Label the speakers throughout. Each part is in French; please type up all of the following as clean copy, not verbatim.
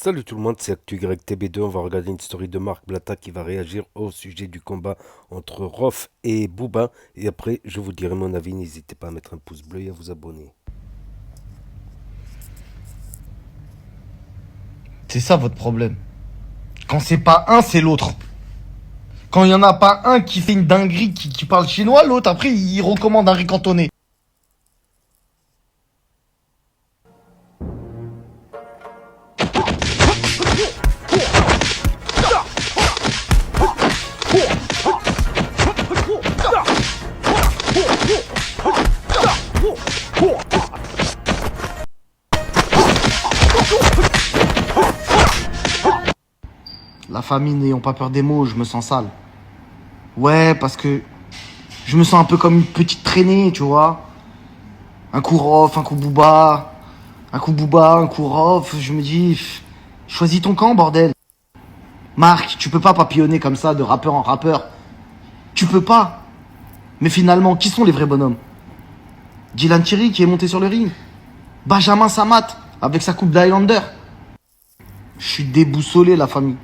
Speaker 1: Salut tout le monde, c'est ActuYTB2. On va regarder une story de Marc Blatta qui va réagir au sujet du combat entre Rof et Booba. Et après, je vous dirai mon avis. N'hésitez pas à mettre un pouce bleu et à vous abonner.
Speaker 2: C'est ça votre problème. Quand c'est pas un, c'est l'autre. Quand il y en a pas un qui fait une dinguerie, qui parle chinois, l'autre après il recommande un riz cantonné. La famille n'ayant pas peur des mots, je me sens sale. Ouais, parce que je me sens un peu comme une petite traînée, tu vois. Un coup Rof, un coup Booba, un coup Booba, un coup Rof. Je me dis, choisis ton camp, bordel. Marc, tu peux pas papillonner comme ça de rappeur en rappeur. Tu peux pas. Mais finalement, qui sont les vrais bonhommes? Dylan Thierry qui est monté sur le ring. Benjamin Samat avec sa coupe d'Highlander. Je suis déboussolé, la famille.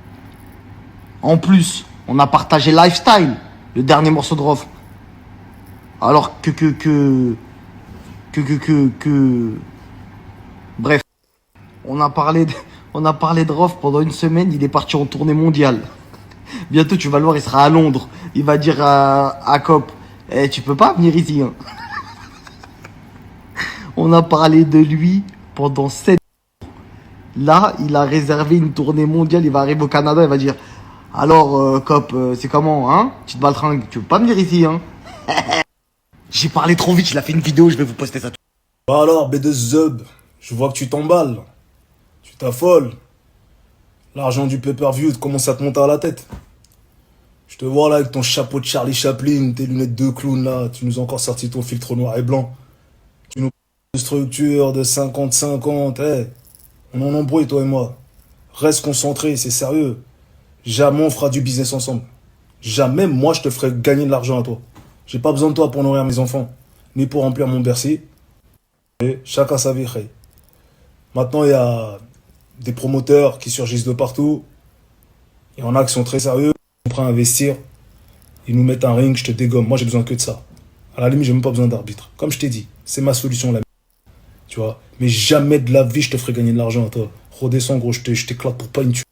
Speaker 2: En plus, on a partagé Lifestyle, le dernier morceau de Rof. Alors Bref, on a parlé de, on a parlé de Rof pendant une semaine, il est parti en tournée mondiale. Bientôt, tu vas le voir, il sera à Londres. Il va dire à Cop, eh, tu peux pas venir ici, hein. On a parlé de lui pendant 7. Là, il a réservé une tournée mondiale, il va arriver au Canada, il va dire, alors, Cop, c'est comment, hein? Petite baltringue, tu veux pas venir ici, hein? J'ai parlé trop vite, il a fait une vidéo, je vais vous poster ça.
Speaker 3: Bah alors, B2 Zub, je vois que tu t'emballes, tu t'affoles. L'argent du pay-per-view commence à te monter à la tête. Je te vois là avec ton chapeau de Charlie Chaplin, tes lunettes de clown là, tu nous as encore sorti ton filtre noir et blanc. Tu nous parles de structure de 50-50, on en embrouille toi et moi. Reste concentré, c'est sérieux. Jamais on fera du business ensemble. Jamais moi je te ferai gagner de l'argent à toi. J'ai pas besoin de toi pour nourrir mes enfants, ni pour remplir mon Bercy. Et chacun sa vie, Khay. Maintenant, il y a des promoteurs qui surgissent de partout. Il y en a qui sont très sérieux, ils sont prêts à investir. Ils nous mettent un ring, je te dégomme. Moi, j'ai besoin que de ça. À la limite, j'ai même pas besoin d'arbitre. Comme je t'ai dit, c'est ma solution, là. Tu vois. Mais jamais de la vie, je te ferai gagner de l'argent à toi. Redescends, gros, je t'éclate pour pas une thune.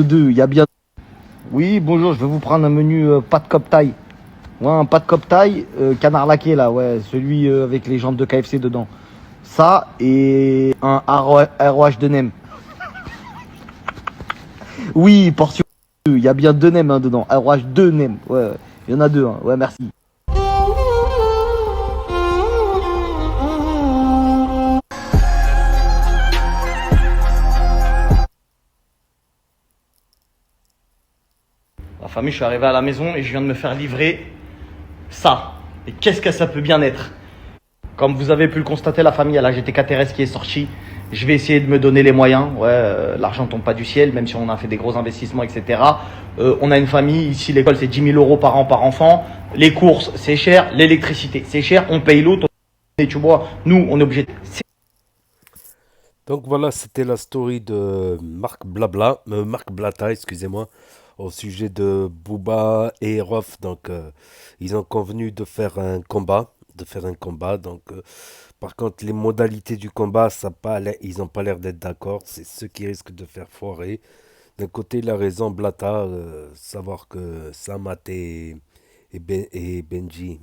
Speaker 2: Deux, il y a bien. Oui, bonjour, je vais vous prendre un menu pâte cop taille. Ouais, un pâte cop taille, canard laqué là, ouais, celui avec les jambes de KFC dedans. Ça et un ROH de nem. Oui, portion 2, il y a bien deux nems hein, dedans. ROH 2 nems, ouais, ouais. Il y en a deux, hein. Ouais, merci. La famille, je suis arrivé à la maison et je viens de me faire livrer ça. Et qu'est-ce que ça peut bien être? Comme vous avez pu le constater, la famille, elle a GTK Terrestre qui est sortie. Je vais essayer de me donner les moyens. Ouais, l'argent tombe pas du ciel, même si on a fait des gros investissements, etc. On a une famille. Ici, l'école, c'est 10 000 € par an par enfant. Les courses, c'est cher. L'électricité, c'est cher. On paye l'eau. Et tu vois, nous, on est obligé.
Speaker 1: Donc voilà, c'était la story de Marc Blatta, excusez-moi, au sujet de Booba et Rof. Donc ils ont convenu de faire un combat. Donc par contre, les modalités du combat, ils n'ont pas l'air d'être d'accord. C'est ce qui risque de faire foirer. D'un côté, il a raison, Blatta, savoir que Samat et Benji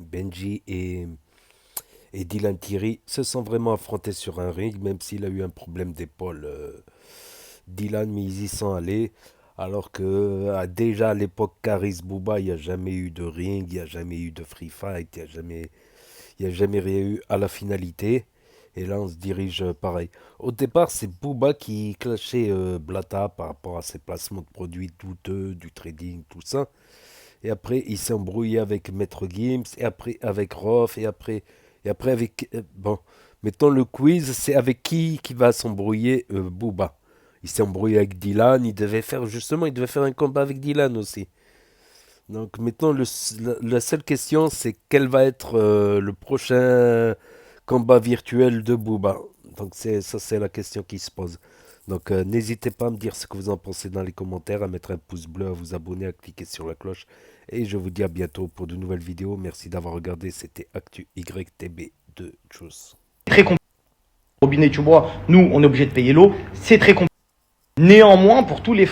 Speaker 1: et Dylan Thierry se sont vraiment affrontés sur un ring, même s'il a eu un problème d'épaule, Dylan, mais ils y sont allés. Alors que déjà à l'époque, Caris Booba, il n'y a jamais eu de ring, il n'y a jamais eu de free fight, il n'y a jamais rien eu à la finalité. Et là, on se dirige pareil. Au départ, c'est Booba qui clashait Blata par rapport à ses placements de produits douteux, du trading, tout ça. Et après, il s'est embrouillé avec Maître Gims, et après avec Roth, et après avec... bon, mettons le quiz, c'est avec qui va s'embrouiller Booba. Il s'est embrouillé avec Dylan, il devait faire un combat avec Dylan aussi. Donc maintenant, la seule question, c'est quel va être le prochain combat virtuel de Booba. Donc ça, c'est la question qui se pose. Donc n'hésitez pas à me dire ce que vous en pensez dans les commentaires, à mettre un pouce bleu, à vous abonner, à cliquer sur la cloche. Et je vous dis à bientôt pour de nouvelles vidéos. Merci d'avoir regardé. C'était Actu YTB de Tchuss.
Speaker 2: Très compliqué. Robinet, tu vois, nous, on est obligé de payer l'eau. C'est très compliqué. Néanmoins, pour tous les